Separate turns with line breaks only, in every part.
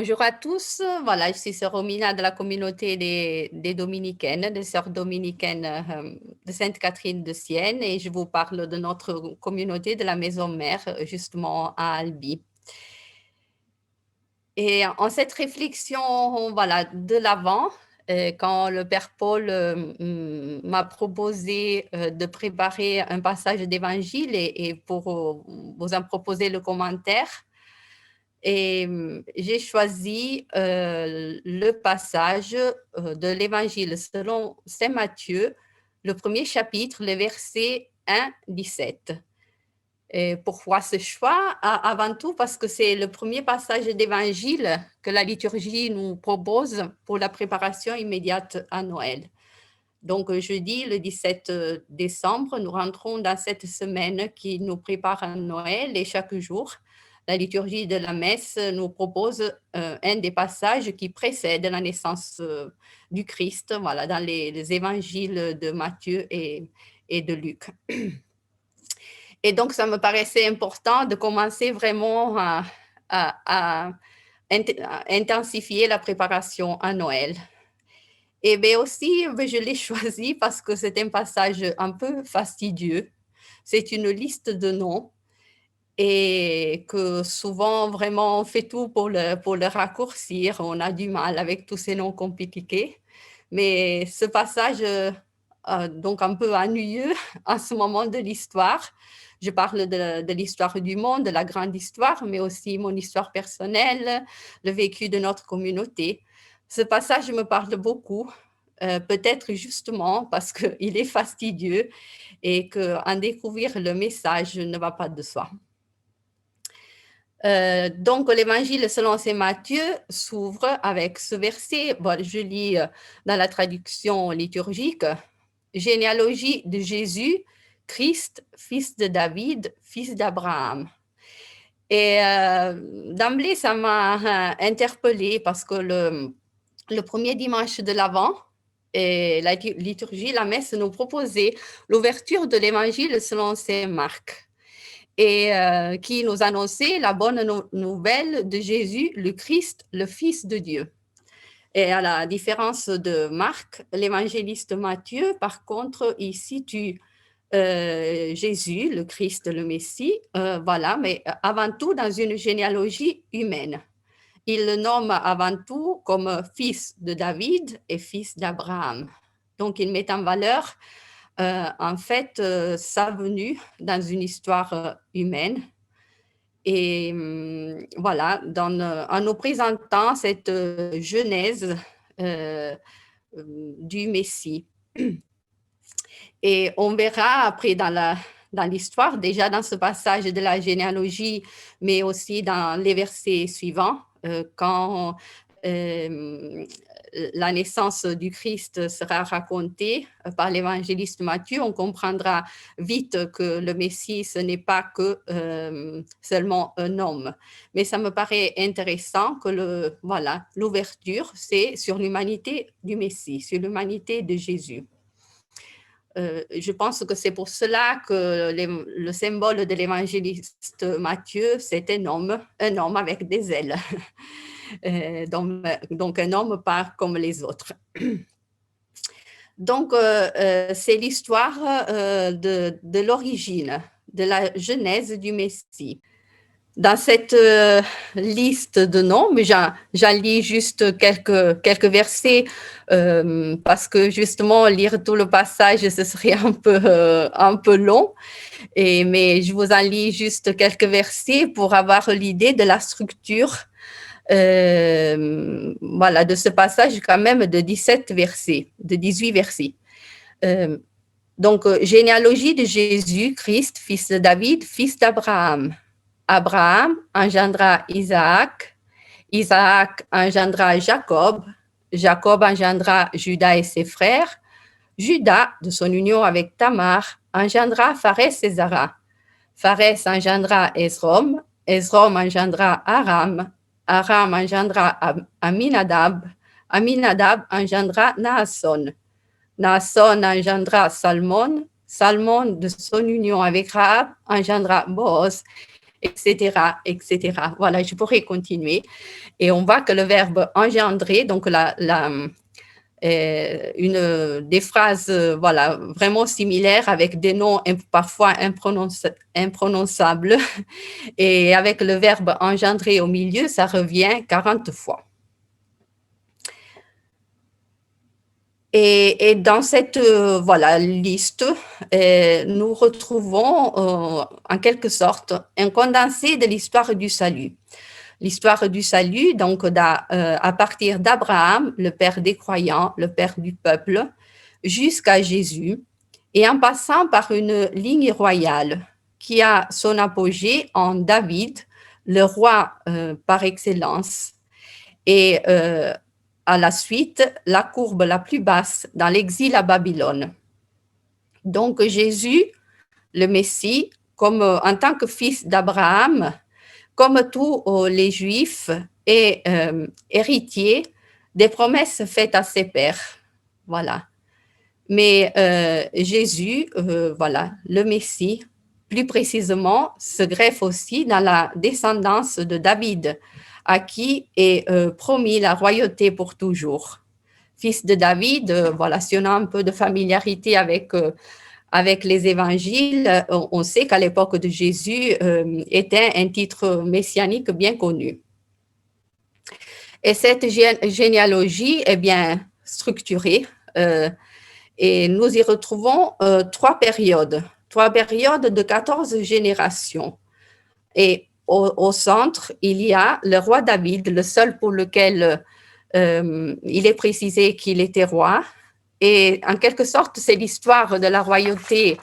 Bonjour à tous. Voilà, je suis sœur Romina de la communauté des Dominicaines, des sœurs dominicaines de Sainte-Catherine de Sienne et je vous parle de notre communauté de la Maison Mère, justement à Albi. Et en cette réflexion, voilà, de l'Avent, quand le Père Paul m'a proposé de préparer un passage d'évangile et pour vous en proposer le commentaire, et j'ai choisi le passage de l'Évangile selon Saint Matthieu, le premier chapitre, les versets 1-17. Et pourquoi ce choix? Avant tout parce que c'est le premier passage d'Évangile que la liturgie nous propose pour la préparation immédiate à Noël. Donc, jeudi, le 17 décembre, nous rentrons dans cette semaine qui nous prépare à Noël et chaque jour, la liturgie de la messe nous propose un des passages qui précèdent la naissance du Christ, voilà, dans les évangiles de Matthieu et de Luc. Et donc, ça me paraissait important de commencer vraiment à intensifier la préparation à Noël. Et bien aussi, je l'ai choisi parce que c'est un passage un peu fastidieux. C'est une liste de noms et que souvent, vraiment, on fait tout pour le raccourcir. On a du mal avec tous ces noms compliqués. Mais ce passage, donc un peu ennuyeux à ce moment de l'histoire. Je parle de l'histoire du monde, de la grande histoire, mais aussi mon histoire personnelle, le vécu de notre communauté. Ce passage me parle beaucoup, peut-être justement parce qu'il est fastidieux et qu'en découvrir le message ne va pas de soi. Donc, l'évangile selon saint Matthieu s'ouvre avec ce verset. Bon, je lis dans la traduction liturgique. Généalogie de Jésus, Christ, fils de David, fils d'Abraham. Et d'emblée, ça m'a interpellée parce que le premier dimanche de l'Avent, et la liturgie, la messe nous proposait l'ouverture de l'évangile selon saint Marc et qui nous annonçait la bonne nouvelle de Jésus, le Christ, le Fils de Dieu. Et à la différence de Marc, l'évangéliste Matthieu, par contre, il situe Jésus, le Christ, le Messie, voilà, mais avant tout dans une généalogie humaine. Il le nomme avant tout comme fils de David et fils d'Abraham. Donc, il met en valeur, en fait, sa venue dans une histoire humaine. Et voilà, en nous présentant cette genèse du Messie. Et on verra après dans l'histoire, déjà dans ce passage de la généalogie, mais aussi dans les versets suivants, quand la naissance du Christ sera racontée par l'évangéliste Matthieu, on comprendra vite que le Messie, ce n'est pas que seulement un homme. Mais ça me paraît intéressant que l'ouverture, c'est sur l'humanité du Messie, sur l'humanité de Jésus. Je pense que c'est pour cela que le symbole de l'évangéliste Matthieu, c'est un homme avec des ailes. Donc un homme pas comme les autres. Donc, c'est l'histoire de l'origine, de la genèse du Messie. Dans cette liste de noms, mais j'en lis juste quelques versets parce que justement, lire tout le passage, ce serait un peu long. Mais je vous en lis juste quelques versets pour avoir l'idée de la structure voilà, de ce passage quand même de 17 versets, de 18 versets. Donc, généalogie de Jésus, Christ, fils de David, fils d'Abraham. Abraham engendra Isaac, Isaac engendra Jacob, Jacob engendra Judas et ses frères, Judas, de son union avec Tamar, engendra Pharès et Zara. Pharès engendra Esrom, Esrom engendra Aram, Aram engendra Aminadab, Aminadab engendra Naasson, Naasson engendra Salmon, Salmon, de son union avec Rahab, engendra Boaz, etc., etc. Voilà, je pourrais continuer. Et on voit que le verbe engendrer, donc des phrases voilà, vraiment similaires avec des noms parfois imprononçables. Et avec le verbe engendrer au milieu, ça revient 40 fois. Et dans cette voilà, liste, nous retrouvons en quelque sorte un condensé de l'histoire du salut. L'histoire du salut, donc à partir d'Abraham, le père des croyants, le père du peuple, jusqu'à Jésus, et en passant par une ligne royale qui a son apogée en David, le roi par excellence, et à la suite, la courbe la plus basse dans l'exil à Babylone. Donc Jésus, le Messie, comme en tant que fils d'Abraham, comme tous les Juifs, est héritier des promesses faites à ses pères. Voilà. Mais Jésus, voilà, le Messie, plus précisément, se greffe aussi dans la descendance de David, à qui est promis la royauté pour toujours. Fils de David, voilà, si on a un peu de familiarité avec les évangiles, on sait qu'à l'époque de Jésus était un titre messianique bien connu. Et cette généalogie est bien structurée et nous y retrouvons trois périodes de 14 générations. Et au centre, il y a le roi David, le seul pour lequel il est précisé qu'il était roi. Et en quelque sorte, c'est l'histoire de la royauté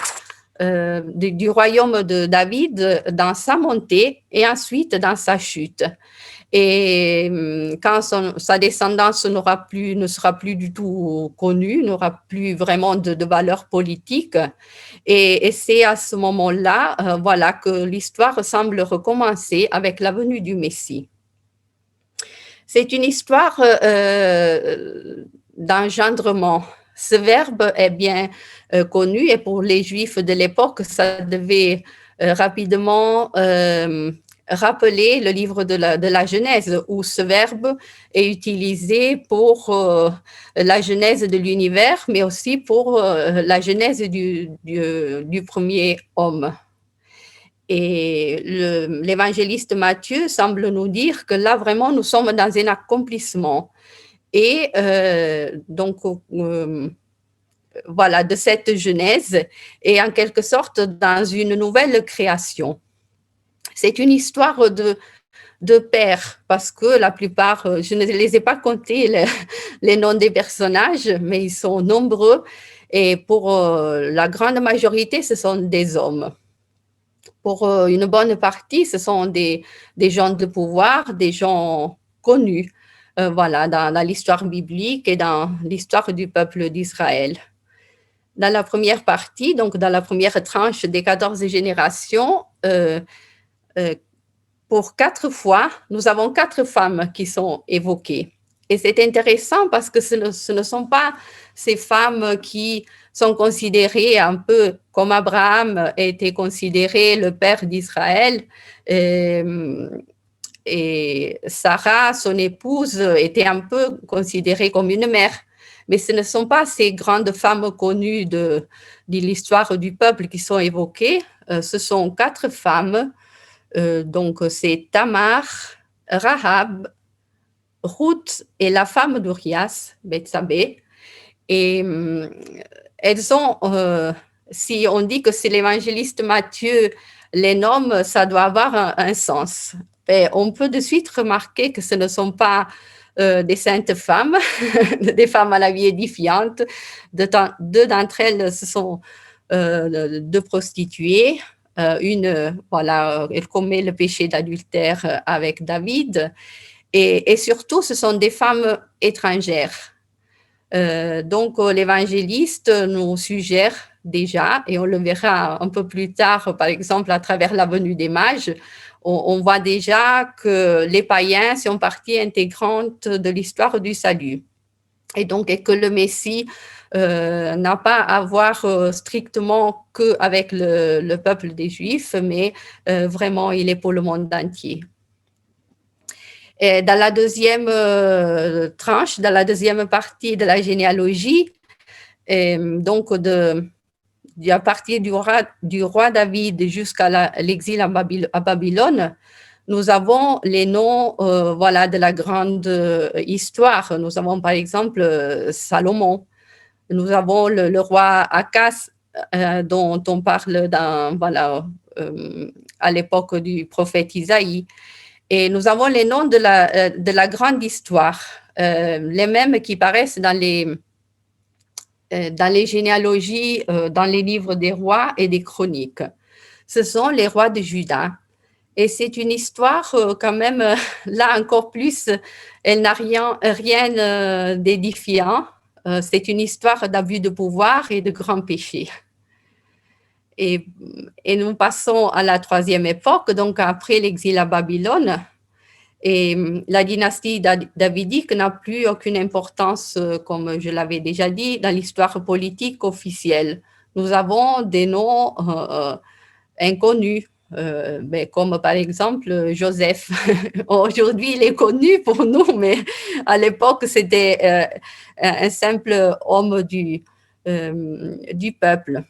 du royaume de David dans sa montée et ensuite dans sa chute. Et quand sa descendance ne sera plus du tout connue, n'aura plus vraiment de valeur politique. Et c'est à ce moment-là voilà, que l'histoire semble recommencer avec la venue du Messie. C'est une histoire d'engendrement. Ce verbe est bien connu et pour les Juifs de l'époque, ça devait rapidement rappeler le livre de la Genèse, où ce verbe est utilisé pour la genèse de l'univers, mais aussi pour la genèse du premier homme. Et l'évangéliste Matthieu semble nous dire que là, vraiment, nous sommes dans un accomplissement. Et donc, voilà, de cette genèse, et en quelque sorte dans une nouvelle création. C'est une histoire de pères, parce que la plupart, je ne les ai pas comptés, les noms des personnages, mais ils sont nombreux, et pour la grande majorité, ce sont des hommes. Pour une bonne partie, ce sont des gens de pouvoir, des gens connus, voilà, dans l'histoire biblique et dans l'histoire du peuple d'Israël. Dans la première partie, donc dans la première tranche des 14 générations, pour 4 fois, nous avons 4 femmes qui sont évoquées. Et c'est intéressant parce que ce ne sont pas ces femmes qui sont considérées un peu comme Abraham était considéré le père d'Israël. Et Sarah, son épouse, était un peu considérée comme une mère. Mais ce ne sont pas ces grandes femmes connues de l'histoire du peuple qui sont évoquées. Ce sont 4 femmes. Donc, c'est Tamar, Rahab, Ruth et la femme d'Urias, Bethsabée. Et elles ont, si on dit que c'est l'évangéliste Matthieu les nomme, ça doit avoir un sens. Et on peut de suite remarquer que ce ne sont pas des saintes femmes, des femmes à la vie édifiante. Deux d'entre elles, ce sont deux prostituées. Voilà, elle commet le péché d'adultère avec David. Et surtout, ce sont des femmes étrangères. Donc, l'évangéliste nous suggère déjà, et on le verra un peu plus tard, par exemple, à travers la venue des mages, on voit déjà que les païens sont partie intégrante de l'histoire du salut. et donc et que le Messie n'a pas à voir strictement qu'avec le peuple des Juifs, mais vraiment, il est pour le monde entier. Et dans la deuxième tranche, dans la deuxième partie de la généalogie, donc à partir du roi David jusqu'à l'exil à Babylone, nous avons les noms voilà, de la grande histoire. Nous avons par exemple Salomon. Nous avons le roi Akas, dont on parle voilà, à l'époque du prophète Isaïe. Et nous avons les noms de la grande histoire, les mêmes qui paraissent dans les généalogies, dans les livres des rois et des chroniques. Ce sont les rois de Juda. Et c'est une histoire quand même, là encore plus, elle n'a rien d'édifiant. C'est une histoire d'abus de pouvoir et de grands péchés. Et, et nous passons à la troisième époque, donc après l'exil à Babylone. Et la dynastie davidique n'a plus aucune importance, comme je l'avais déjà dit, dans l'histoire politique officielle. Nous avons des noms inconnus, mais comme par exemple Joseph. Aujourd'hui, il est connu pour nous, mais à l'époque, c'était un simple homme du peuple.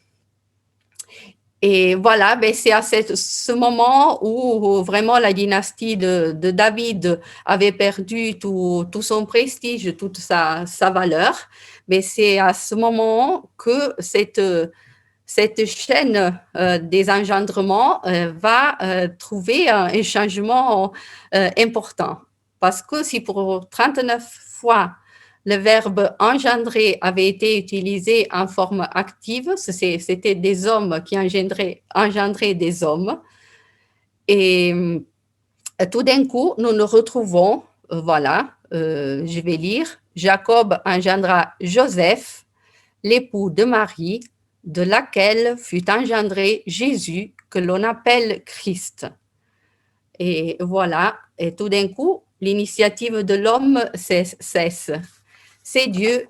Et voilà, ben c'est à ce moment où vraiment la dynastie de David avait perdu tout son prestige, toute sa valeur. Mais c'est à ce moment que cette chaîne des engendrements va trouver un changement important. Parce que si pour 39 fois le verbe engendrer avait été utilisé en forme active, c'était des hommes qui engendraient des hommes. Et tout d'un coup, nous nous retrouvons, voilà, je vais lire, Jacob engendra Joseph, l'époux de Marie, de laquelle fut engendré Jésus, que l'on appelle Christ. Et voilà, et tout d'un coup, l'initiative de l'homme cesse. C'est Dieu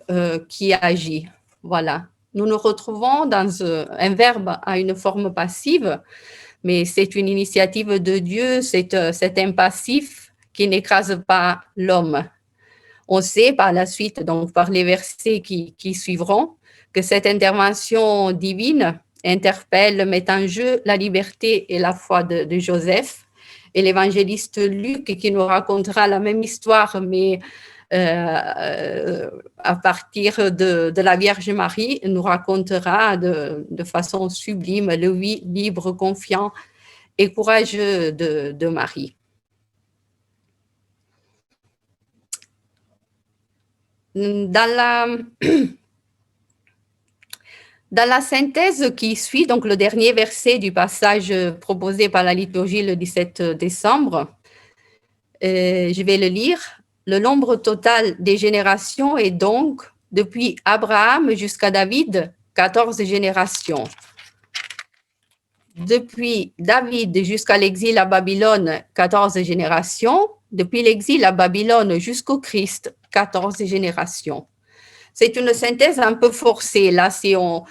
qui agit. Voilà. Nous nous retrouvons dans un verbe à une forme passive, mais c'est une initiative de Dieu, c'est un passif qui n'écrase pas l'homme. On sait par la suite, donc par les versets qui suivront, que cette intervention divine interpelle, met en jeu la liberté et la foi de Joseph. Et l'évangéliste Luc, qui nous racontera la même histoire, mais à partir de la Vierge Marie, nous racontera de façon sublime le oui libre, confiant et courageux de Marie. Dans la synthèse qui suit, donc le dernier verset du passage proposé par la liturgie le 17 décembre, je vais le lire. Le nombre total des générations est donc, depuis Abraham jusqu'à David, 14 générations. Depuis David jusqu'à l'exil à Babylone, 14 générations. Depuis l'exil à Babylone jusqu'au Christ, 14 générations. C'est une synthèse un peu forcée, là, si on,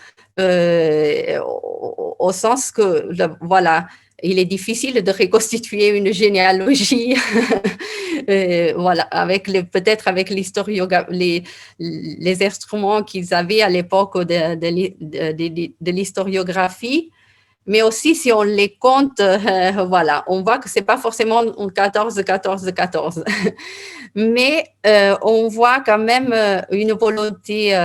au sens que, voilà, il est difficile de reconstituer une généalogie, voilà, peut-être avec les instruments qu'ils avaient à l'époque de l'historiographie. Mais aussi, si on les compte, voilà, on voit que ce n'est pas forcément 14, 14, 14. Mais on voit quand même une volonté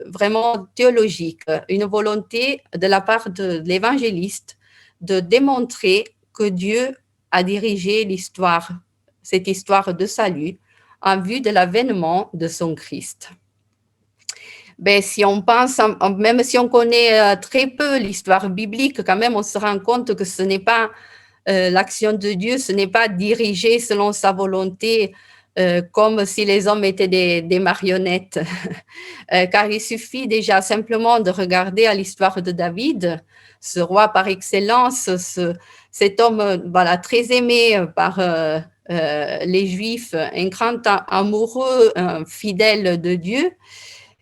vraiment théologique, une volonté de la part de l'évangéliste de démontrer que Dieu a dirigé l'histoire, cette histoire de salut, en vue de l'avènement de son Christ. Ben, si on pense, même si on connaît très peu l'histoire biblique, quand même, on se rend compte que ce n'est pas l'action de Dieu, ce n'est pas dirigé selon sa volonté, comme si les hommes étaient des marionnettes. Car il suffit déjà simplement de regarder à l'histoire de David, ce roi par excellence, cet homme voilà, très aimé par les Juifs un grand amoureux, fidèle de Dieu.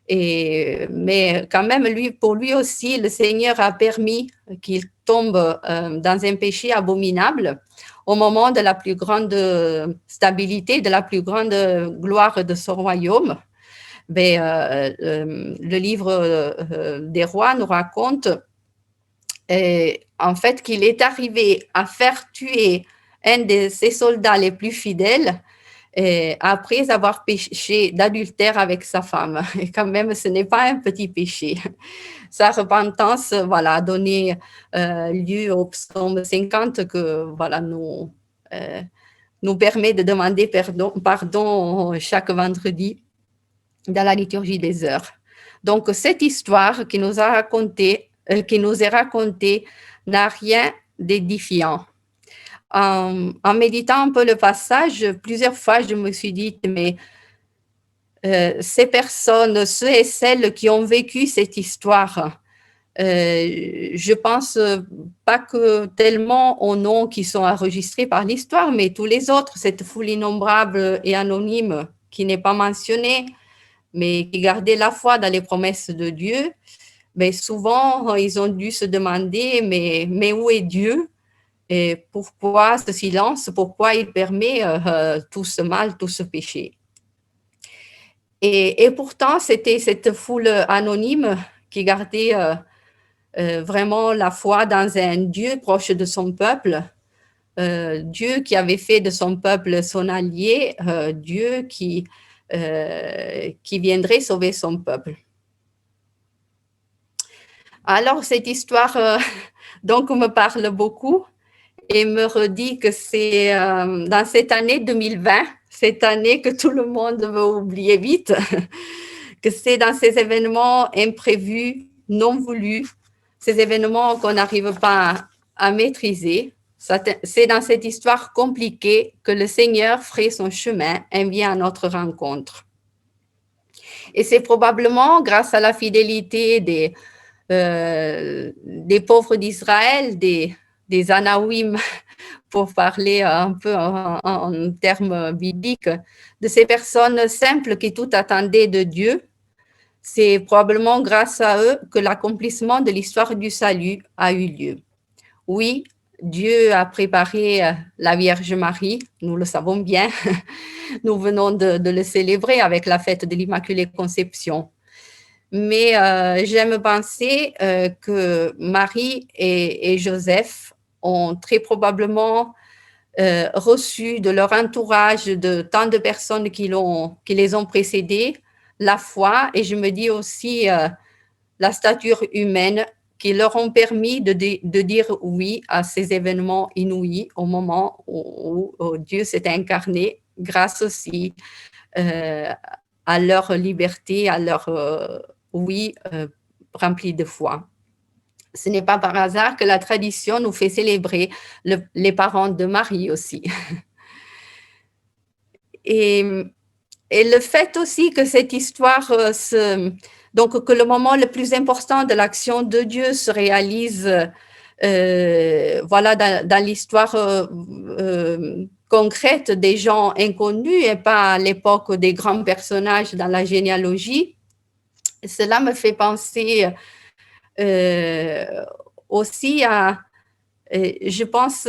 Mais quand même, pour lui aussi, le Seigneur a permis qu'il tombe dans un péché abominable au moment de la plus grande stabilité, de la plus grande gloire de son royaume. Mais, le livre des rois nous raconte en fait qu'il est arrivé à faire tuer un de ses soldats les plus fidèles après avoir péché d'adultère avec sa femme. Et quand même, ce n'est pas un petit péché. Sa repentance, voilà, a donné lieu au psaume 50 que, voilà, nous permet de demander pardon chaque vendredi dans la liturgie des heures. Donc, cette histoire qui nous est racontée n'a rien d'édifiant. En méditant un peu le passage, plusieurs fois, je me suis dit, mais ces personnes, ceux et celles qui ont vécu cette histoire, je pense pas que tellement aux noms qui sont enregistrés par l'histoire, mais tous les autres, cette foule innombrable et anonyme qui n'est pas mentionnée, mais qui gardait la foi dans les promesses de Dieu, mais souvent, ils ont dû se demander, mais où est Dieu? Et pourquoi ce silence? Pourquoi il permet tout ce mal, tout ce péché? Et pourtant, c'était cette foule anonyme qui gardait vraiment la foi dans un Dieu proche de son peuple, Dieu qui avait fait de son peuple son allié, Dieu qui viendrait sauver son peuple. Alors, cette histoire donc me parle beaucoup et me redit que c'est dans cette année 2020, cette année que tout le monde veut oublier vite, que c'est dans ces événements imprévus, non voulus, ces événements qu'on n'arrive pas à maîtriser, c'est dans cette histoire compliquée que le Seigneur ferait son chemin et vient à notre rencontre. Et c'est probablement grâce à la fidélité des pauvres d'Israël, des Anaouim, pour parler un peu en termes bibliques, de ces personnes simples qui tout attendaient de Dieu. C'est probablement grâce à eux que l'accomplissement de l'histoire du salut a eu lieu. Oui, Dieu a préparé la Vierge Marie, nous le savons bien. Nous venons de le célébrer avec la fête de l'Immaculée Conception. Mais j'aime penser que Marie et Joseph ont très probablement reçu de leur entourage, de tant de personnes qui les ont précédés, la foi, et je me dis aussi la stature humaine qui leur ont permis de dire oui à ces événements inouïs au moment où Dieu s'est incarné, grâce aussi à leur liberté, à leur oui rempli de foi. Ce n'est pas par hasard que la tradition nous fait célébrer les parents de Marie aussi. Et le fait aussi que cette histoire, donc que le moment le plus important de l'action de Dieu se réalise voilà, dans l'histoire concrète des gens inconnus et pas à l'époque des grands personnages dans la généalogie, cela me fait penser aussi à, je pense,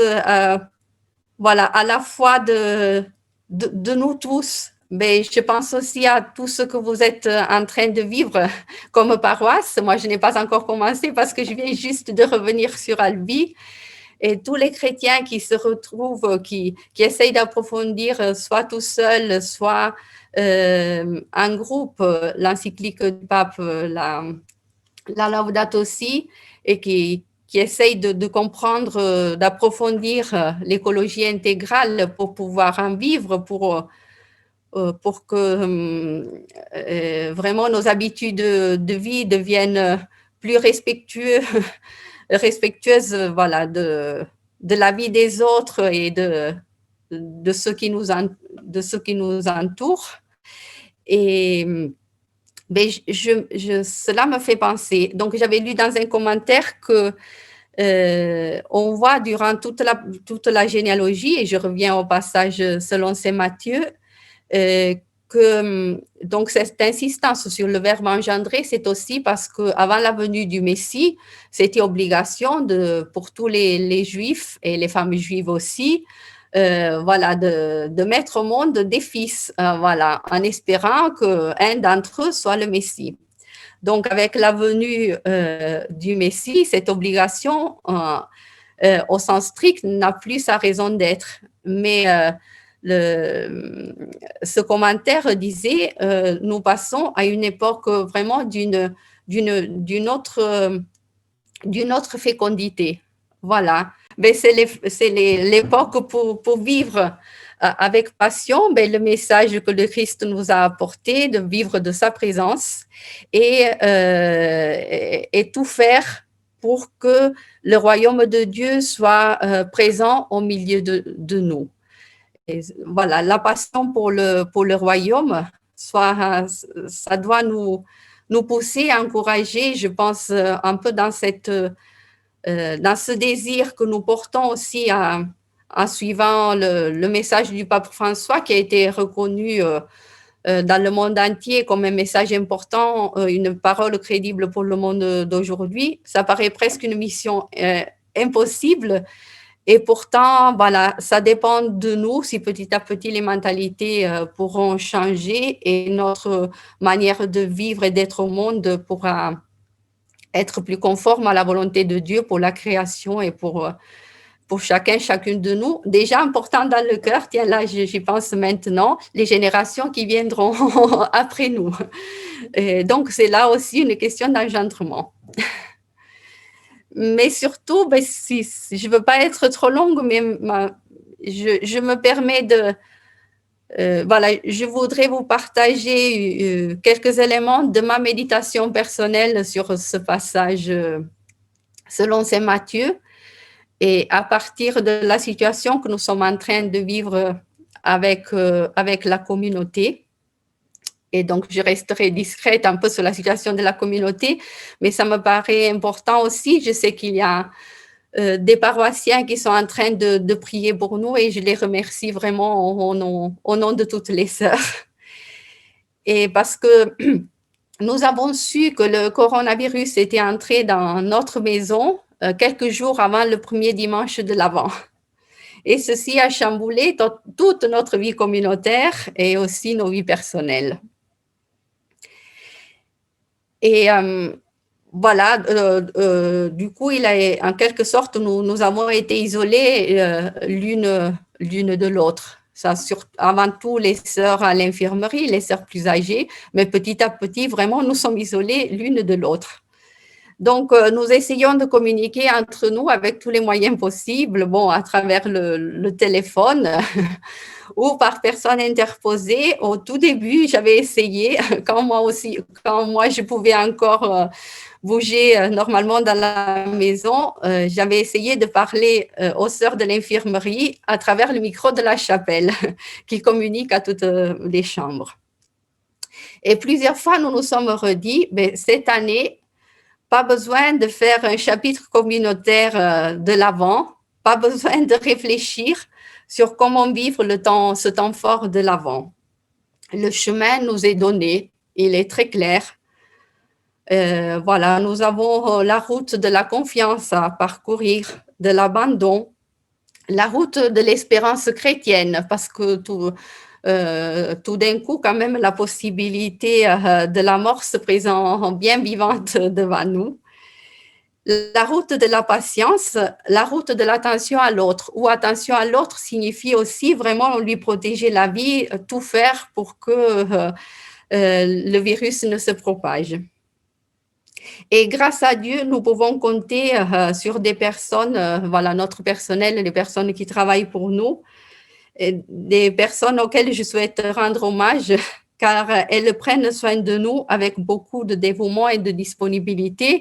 voilà, à la fois de nous tous, mais je pense aussi à tout ce que vous êtes en train de vivre comme paroisse. Moi, je n'ai pas encore commencé parce que je viens juste de revenir sur Albi. Et tous les chrétiens qui se retrouvent, qui essayent d'approfondir, soit tout seuls, soit en groupe, l'encyclique du pape, la Laudato Si, et qui essayent de comprendre, d'approfondir l'écologie intégrale pour pouvoir en vivre, pour que vraiment nos habitudes de vie deviennent plus respectueuses voilà, de la vie des autres et de ceux qui nous entourent. Et cela me fait penser. Donc, j'avais lu dans un commentaire que On voit durant toute la généalogie, et je reviens au passage selon saint Matthieu, que donc cette insistance sur le verbe engendrer, c'est aussi parce qu'avant la venue du Messie, c'était obligation pour tous les Juifs et les femmes juives aussi, voilà, de mettre au monde des fils, voilà, en espérant qu'un d'entre eux soit le Messie. Donc, avec la venue du Messie, cette obligation, au sens strict, n'a plus sa raison d'être. Mais ce commentaire disait, nous passons à une époque vraiment d'une autre fécondité. Voilà. Mais c'est l'époque pour vivre avec passion le message que le Christ nous a apporté, de vivre de sa présence et tout faire pour que le royaume de Dieu soit présent au milieu de nous. Et voilà, la passion pour le royaume, ça doit nous pousser à encourager, je pense, un peu dans ce désir que nous portons aussi en suivant le message du pape François, qui a été reconnu dans le monde entier comme un message important, une parole crédible pour le monde d'aujourd'hui. Ça paraît presque une mission impossible. Et pourtant, voilà, ça dépend de nous si petit à petit les mentalités pourront changer et notre manière de vivre et d'être au monde pourra être plus conforme à la volonté de Dieu pour la création et pour chacun, chacune de nous. Déjà important dans le cœur, tiens là, j'y pense maintenant, les générations qui viendront après nous. Et donc, c'est là aussi une question d'engendrement. Mais surtout, je ne veux pas être trop longue, mais je me permets voilà, je voudrais vous partager quelques éléments de ma méditation personnelle sur ce passage selon saint Matthieu, et à partir de la situation que nous sommes en train de vivre avec la communauté. Et donc, je resterai discrète un peu sur la situation de la communauté, mais ça me paraît important aussi. Je sais qu'il y a des paroissiens qui sont en train de prier pour nous et je les remercie vraiment au nom de toutes les sœurs. Et parce que nous avons su que le coronavirus était entré dans notre maison quelques jours avant le premier dimanche de l'Avent. Et ceci a chamboulé toute notre vie communautaire et aussi nos vies personnelles. Et voilà, du coup, en quelque sorte, nous avons été isolés l'une de l'autre. Ça, avant tout, les sœurs à l'infirmerie, les sœurs plus âgées, mais petit à petit, vraiment, nous sommes isolés l'une de l'autre. Donc, nous essayons de communiquer entre nous avec tous les moyens possibles, bon, à travers le téléphone ou par personne interposée. Au tout début, j'avais essayé, quand moi je pouvais encore bouger normalement dans la maison, j'avais essayé de parler aux sœurs de l'infirmerie à travers le micro de la chapelle qui communique à toutes les chambres. Et plusieurs fois, nous nous sommes redit, cette année, pas besoin de faire un chapitre communautaire de l'Avent, pas besoin de réfléchir sur comment vivre ce temps fort de l'Avent. Le chemin nous est donné, il est très clair. Voilà, nous avons la route de la confiance à parcourir, de l'abandon, la route de l'espérance chrétienne, parce que tout d'un coup, quand même, la possibilité de la mort se présente bien vivante devant nous. La route de la patience, la route de l'attention à l'autre, où attention à l'autre signifie aussi vraiment lui protéger la vie, tout faire pour que le virus ne se propage. Et grâce à Dieu, nous pouvons compter sur des personnes, voilà, notre personnel, les personnes qui travaillent pour nous, des personnes auxquelles je souhaite rendre hommage, car elles prennent soin de nous avec beaucoup de dévouement et de disponibilité.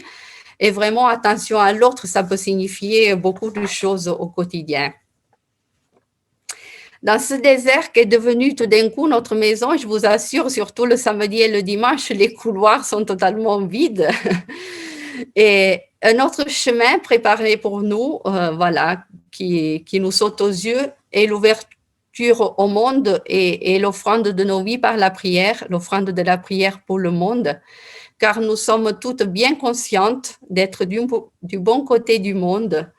Et vraiment, attention à l'autre, ça peut signifier beaucoup de choses au quotidien. Dans ce désert qui est devenu tout d'un coup notre maison, je vous assure, surtout le samedi et le dimanche, les couloirs sont totalement vides. Et Un autre chemin préparé pour nous, voilà, qui nous saute aux yeux, est l'ouverture au monde et l'offrande de nos vies par la prière, l'offrande de la prière pour le monde, car nous sommes toutes bien conscientes d'être du bon côté du monde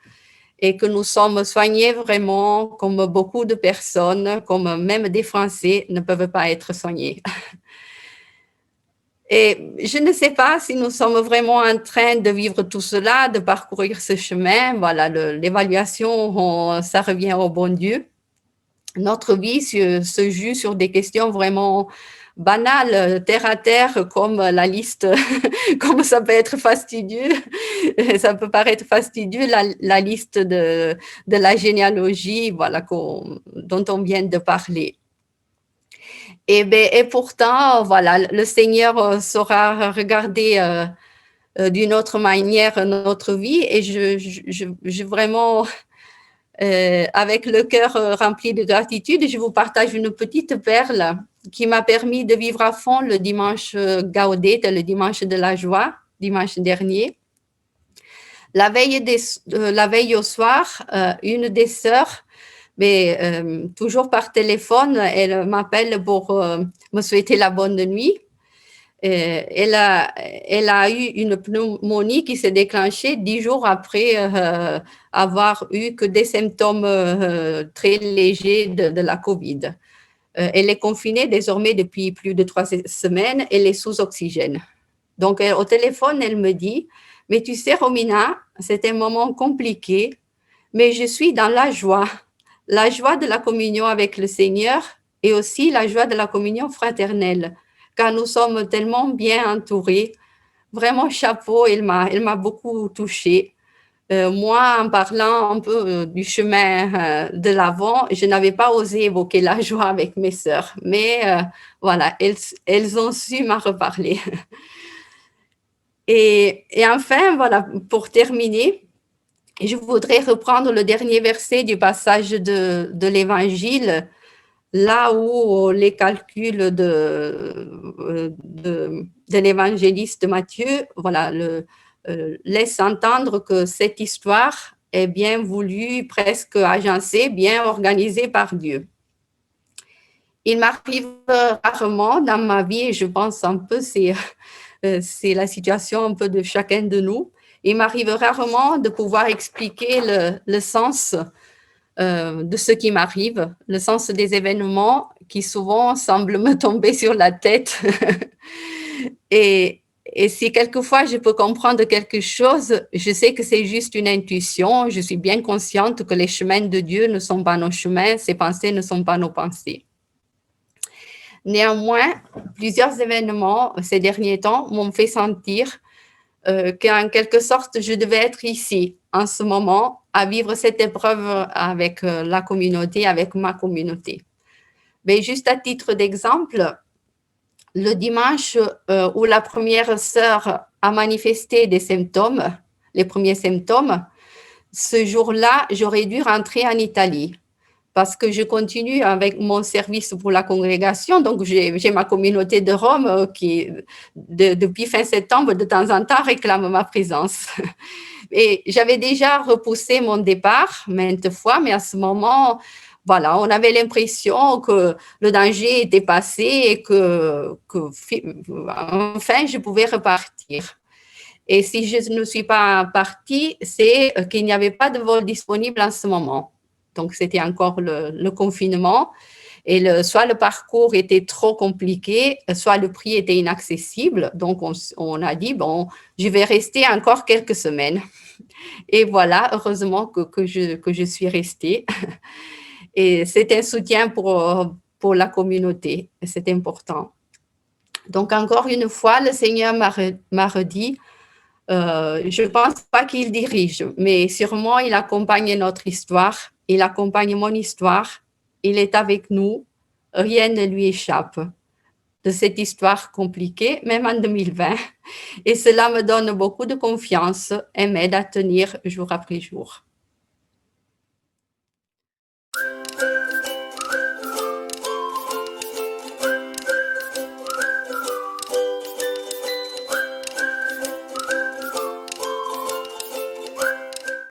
et que nous sommes soignés vraiment comme beaucoup de personnes, comme même des Français ne peuvent pas être soignés. Et je ne sais pas si nous sommes vraiment en train de vivre tout cela, de parcourir ce chemin. Voilà, l'évaluation, ça revient au bon Dieu. Notre vie se joue sur des questions vraiment banales, terre à terre, comme la liste, comme ça peut être fastidieux, ça peut paraître fastidieux, la liste de la généalogie, voilà, dont on vient de parler. Et pourtant, voilà, le Seigneur saura regarder d'une autre manière notre vie et je vraiment, avec le cœur rempli de gratitude, je vous partage une petite perle qui m'a permis de vivre à fond le dimanche Gaudete, le dimanche de la joie, dimanche dernier. La veille au soir, une des sœurs, mais toujours par téléphone, elle m'appelle pour me souhaiter la bonne nuit. Elle a eu une pneumonie qui s'est déclenchée 10 jours après avoir eu que des symptômes très légers de la COVID. Elle est confinée désormais depuis plus de 3 semaines. Elle est sous oxygène. Donc, au téléphone, elle me dit, mais tu sais, Romina, c'est un moment compliqué, mais je suis dans la joie de la communion avec le Seigneur et aussi la joie de la communion fraternelle, car nous sommes tellement bien entourés. Vraiment, chapeau, elle m'a beaucoup touchée. Moi, en parlant un peu du chemin de l'avant, je n'avais pas osé évoquer la joie avec mes sœurs, mais voilà, elles ont su m'en reparler. Et enfin, voilà, pour terminer, je voudrais reprendre le dernier verset du passage de l'Évangile, là où les calculs de l'évangéliste Matthieu, voilà, laissent entendre que cette histoire est bien voulue, presque agencée, bien organisée par Dieu. Il m'arrive rarement dans ma vie, et je pense un peu, c'est la situation un peu de chacun de nous, il m'arrive rarement de pouvoir expliquer le sens de ce qui m'arrive, le sens des événements qui souvent semblent me tomber sur la tête. et si quelquefois je peux comprendre quelque chose, je sais que c'est juste une intuition, je suis bien consciente que les chemins de Dieu ne sont pas nos chemins, ses pensées ne sont pas nos pensées. Néanmoins, plusieurs événements ces derniers temps m'ont fait sentir qu'en quelque sorte, je devais être ici, en ce moment, à vivre cette épreuve avec la communauté, avec ma communauté. Mais juste à titre d'exemple, le dimanche où la première sœur a manifesté des symptômes, les premiers symptômes, ce jour-là, j'aurais dû rentrer en Italie parce que je continue avec mon service pour la congrégation. Donc, j'ai ma communauté de Rome qui, depuis fin septembre, de temps en temps, réclame ma présence. Et j'avais déjà repoussé mon départ maintes fois, mais à ce moment, voilà, on avait l'impression que le danger était passé et enfin, je pouvais repartir. Et si je ne suis pas partie, c'est qu'il n'y avait pas de vol disponible en ce moment. Donc, c'était encore le confinement. Et soit le parcours était trop compliqué, soit le prix était inaccessible. Donc, on a dit, bon, je vais rester encore quelques semaines. Et voilà, heureusement que je suis restée. Et c'est un soutien pour la communauté. C'est important. Donc, encore une fois, le Seigneur m'a redit, je ne pense pas qu'il dirige, mais sûrement il accompagne notre histoire, il accompagne mon histoire, il est avec nous, rien ne lui échappe de cette histoire compliquée, même en 2020. Et cela me donne beaucoup de confiance et m'aide à tenir jour après jour.